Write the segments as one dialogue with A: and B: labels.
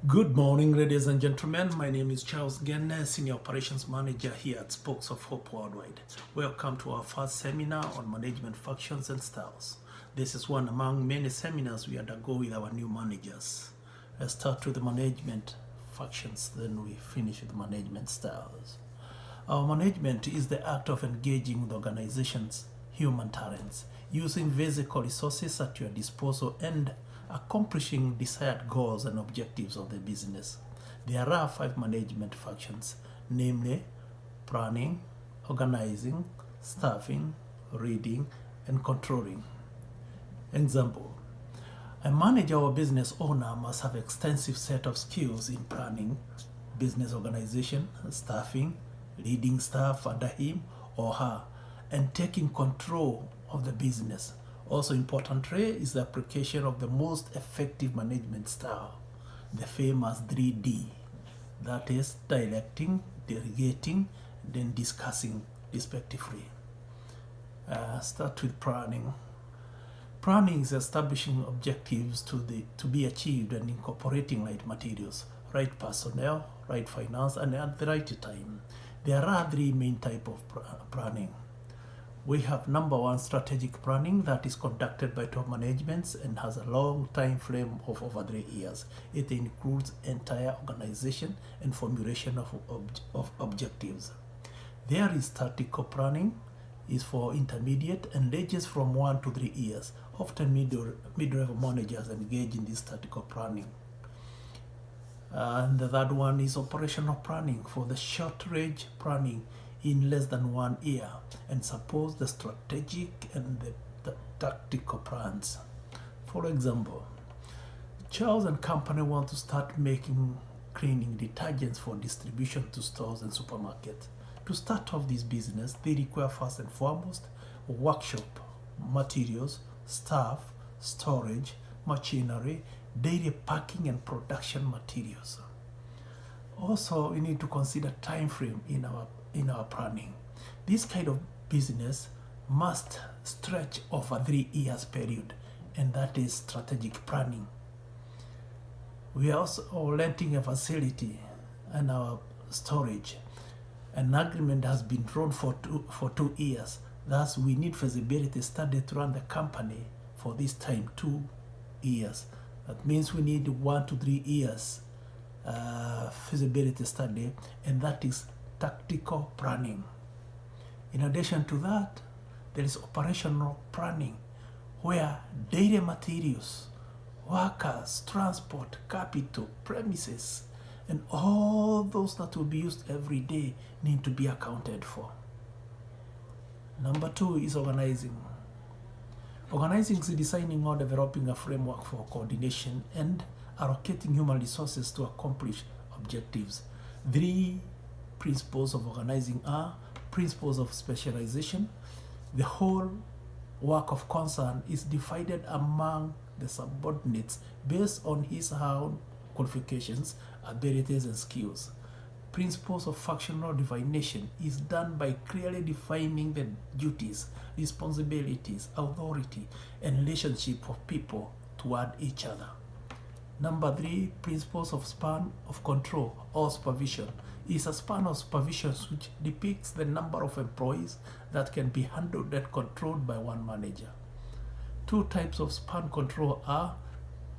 A: Good morning, ladies and gentlemen. My name is Charles Genne, Senior Operations Manager here at Spokes of Hope Worldwide. Welcome to our first seminar on management functions and styles. This is one among many seminars we undergo with our new managers. Let's start with the management functions, then we finish with management styles. Our management is the act of engaging with organizations, human talents, using physical resources at your disposal and accomplishing desired goals and objectives of the business. There are 5 management functions, namely planning, organizing, staffing, reading, and controlling. Example: a manager or business owner must have extensive set of skills in planning, business organization, staffing, leading staff under him or her, and taking control of the business. Also importantly is the application of the most effective management style, the famous 3D, that is directing, delegating, then discussing respectively. Start with planning. Planning is establishing objectives to be achieved and incorporating right materials, right personnel, right finance, and at the right time. There are 3 main types of planning. We have number 1, strategic planning, that is conducted by top managements and has a long time frame of over 3 years. It includes entire organization and formulation of objectives. There is tactical planning, is for intermediate and ranges from 1 to 3 years. Often mid-level managers engage in this tactical planning. And the third one is operational planning, for the short range planning in less than 1 year, and supports the strategic and the tactical plans. For example, Charles and Company want to start making cleaning detergents for distribution to stores and supermarkets. To start off this business, they require first and foremost workshop, materials, staff, storage, machinery, daily packing and production materials. Also, we need to consider time frame in our planning. This kind of business must stretch over 3 years period, and that is strategic planning. We are also renting a facility and our storage. An agreement has been drawn for 2 years. Thus, we need feasibility study to run the company for this time, 2 years. That means we need 1 to 3 years feasibility study, and that is tactical planning. In addition to that, there is operational planning, where daily materials, workers, transport, capital, premises, and all those that will be used every day need to be accounted for. Number 2 is organizing. Organizing is designing or developing a framework for coordination and allocating human resources to accomplish objectives. 3 principles of organizing are principles of specialization. The whole work of concern is divided among the subordinates based on his or her own qualifications, abilities, and skills. Principles of functional divination is done by clearly defining the duties, responsibilities, authority, and relationship of people toward each other. Number 3, principles of span of control or supervision is a span of supervision which depicts the number of employees that can be handled and controlled by one manager. 2 types of span control are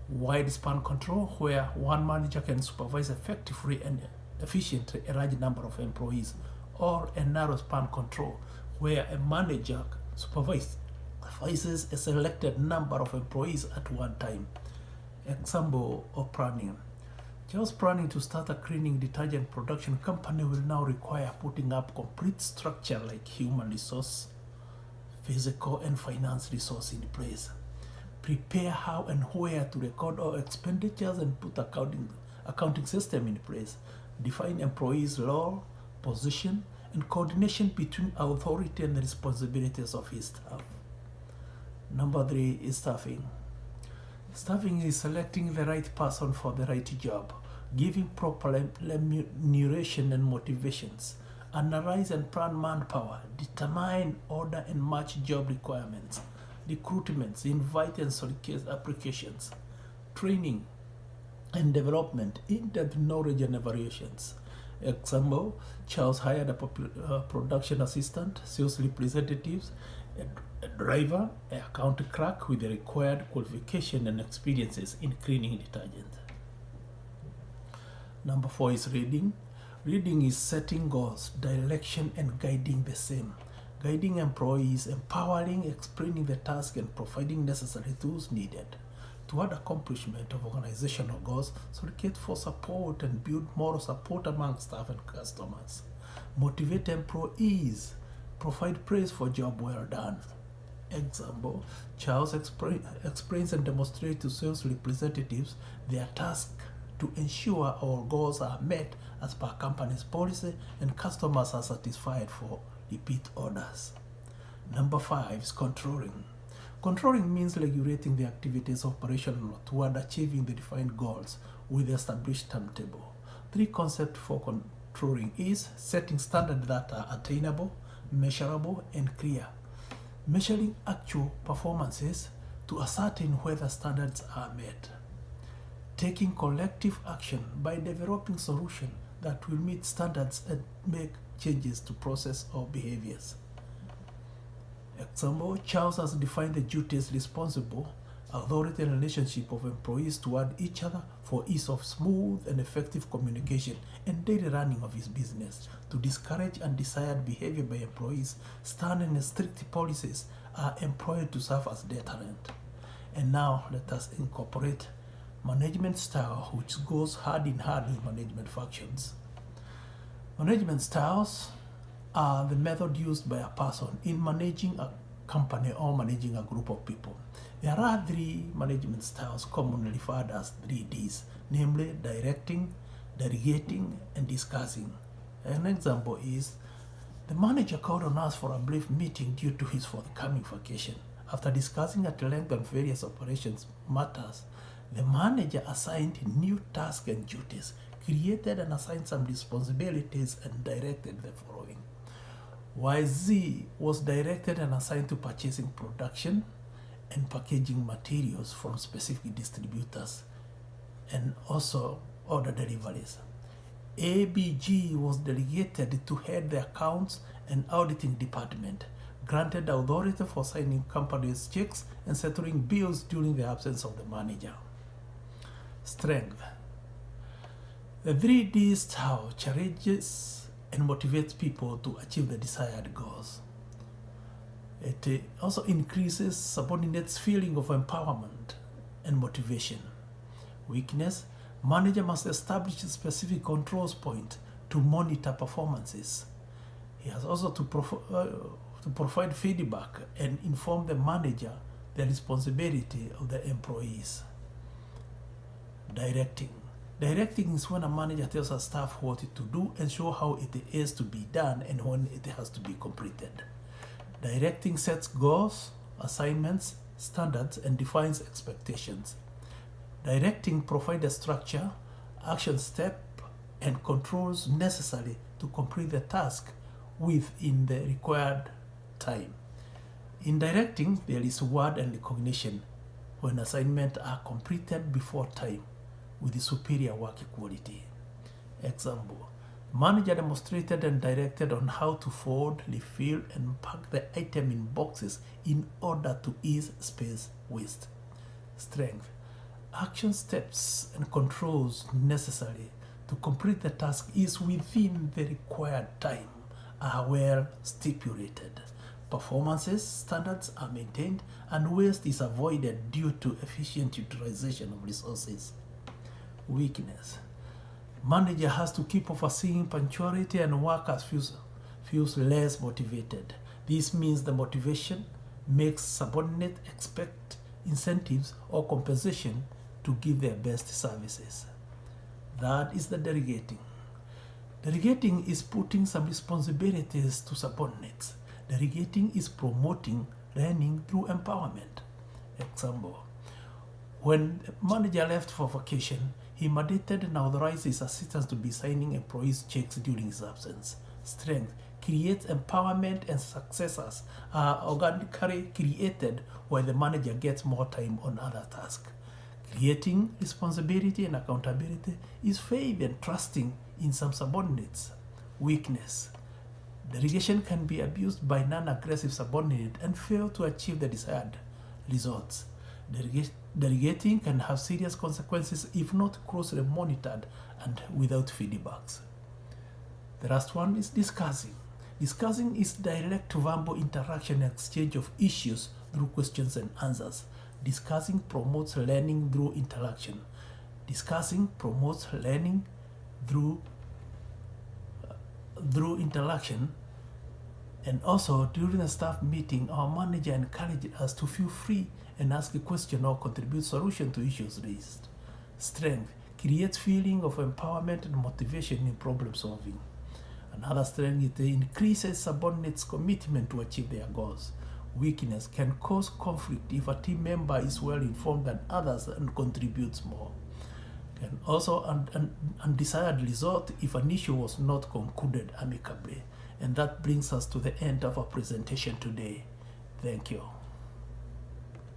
A: wide span control, where one manager can supervise effectively and efficiently a large number of employees, or a narrow span control, where a manager supervises a selected number of employees at one time. Example of planning. Just planning to start a cleaning detergent production company will now require putting up complete structure like human resource, physical and finance resource in place. Prepare how and where to record all expenditures and put accounting system in place. Define employees' role, position, and coordination between authority and the responsibilities of his staff. Number 3 is staffing. Staffing is selecting the right person for the right job, giving proper remuneration and motivations, analyze and plan manpower, determine, order, and match job requirements, recruitments, invite and solicit applications, training, and development, in-depth knowledge and evaluations. Example, Charles hired a production assistant, sales representatives, a driver, an account clerk with the required qualification and experiences in cleaning detergent. Number 4 is reading. Reading is setting goals, direction, and guiding the same. Guiding employees, empowering, explaining the task, and providing necessary tools needed toward accomplishment of organizational goals, solicit for support and build moral support among staff and customers. Motivate employees, provide praise for job well done. Example, Charles explains and demonstrates to sales representatives their task to ensure our goals are met as per company's policy and customers are satisfied for repeat orders. Number 5 is controlling. Controlling means regulating the activities operational toward achieving the defined goals with the established timetable. 3 concepts for controlling is setting standards that are attainable, measurable, and clear. Measuring actual performances to ascertain whether standards are met. Taking collective action by developing solutions that will meet standards and make changes to process or behaviors. Example, Charles has defined the duties responsible, authority and relationship of employees toward each other for ease of smooth and effective communication and daily running of his business. To discourage undesired behavior by employees, stern and strict policies are employed to serve as deterrent. And now let us incorporate management style, which goes hand in hand with management functions. Management styles are the method used by a person in managing a company or managing a group of people. There are 3 management styles commonly referred as 3Ds, namely directing, delegating, and discussing. An example is the manager called on us for a brief meeting due to his forthcoming vacation. After discussing at length on various operations matters, the manager assigned new tasks and duties, created and assigned some responsibilities, and directed the following. YZ was directed and assigned to purchasing production and packaging materials from specific distributors and also order deliveries. ABG was delegated to head the accounts and auditing department, granted authority for signing companies' checks and settling bills during the absence of the manager. Strength. The 3D style challenges and motivates people to achieve the desired goals. It also increases subordinates' feeling of empowerment and motivation. Weakness. Manager must establish a specific controls point to monitor performances. He has also to provide feedback and inform the manager the responsibility of the employees. Directing. Directing is when a manager tells a staff what to do and show how it is to be done and when it has to be completed. Directing sets goals, assignments, standards, and defines expectations. Directing provides a structure, action step, and controls necessary to complete the task within the required time. In directing, there is reward and recognition when assignments are completed before time with the superior work quality. Example, manager demonstrated and directed on how to fold, refill, and pack the item in boxes in order to ease space waste. Strength. Action steps and controls necessary to complete the task is within the required time are well stipulated. Performances standards are maintained and waste is avoided due to efficient utilization of resources. Weakness. Manager has to keep overseeing punctuality and workers feels less motivated. This means the motivation makes subordinates expect incentives or compensation to give their best services. That is the delegating. Delegating is putting some responsibilities to subordinates. Delegating is promoting learning through empowerment. Example, when the manager left for vacation, he mandated and authorized his assistants to be signing employees' checks during his absence. Strength creates empowerment and successors are organically created while the manager gets more time on other tasks. Creating responsibility and accountability is faith and trusting in some subordinates. Weakness. Delegation can be abused by non-aggressive subordinate and fail to achieve the desired results. Delegating can have serious consequences if not closely monitored and without feedbacks. The last one is discussing. Discussing is direct verbal interaction and exchange of issues through questions and answers. Discussing promotes learning through interaction. Discussing promotes learning through interaction. And also, during a staff meeting, our manager encouraged us to feel free and ask a question or contribute solution to issues raised. Strength creates feeling of empowerment and motivation in problem solving. Another strength increases subordinates' commitment to achieve their goals. Weakness can cause conflict if a team member is well informed than others and contributes more. Can also undesired result if an issue was not concluded amicably. And that brings us to the end of our presentation today. Thank you.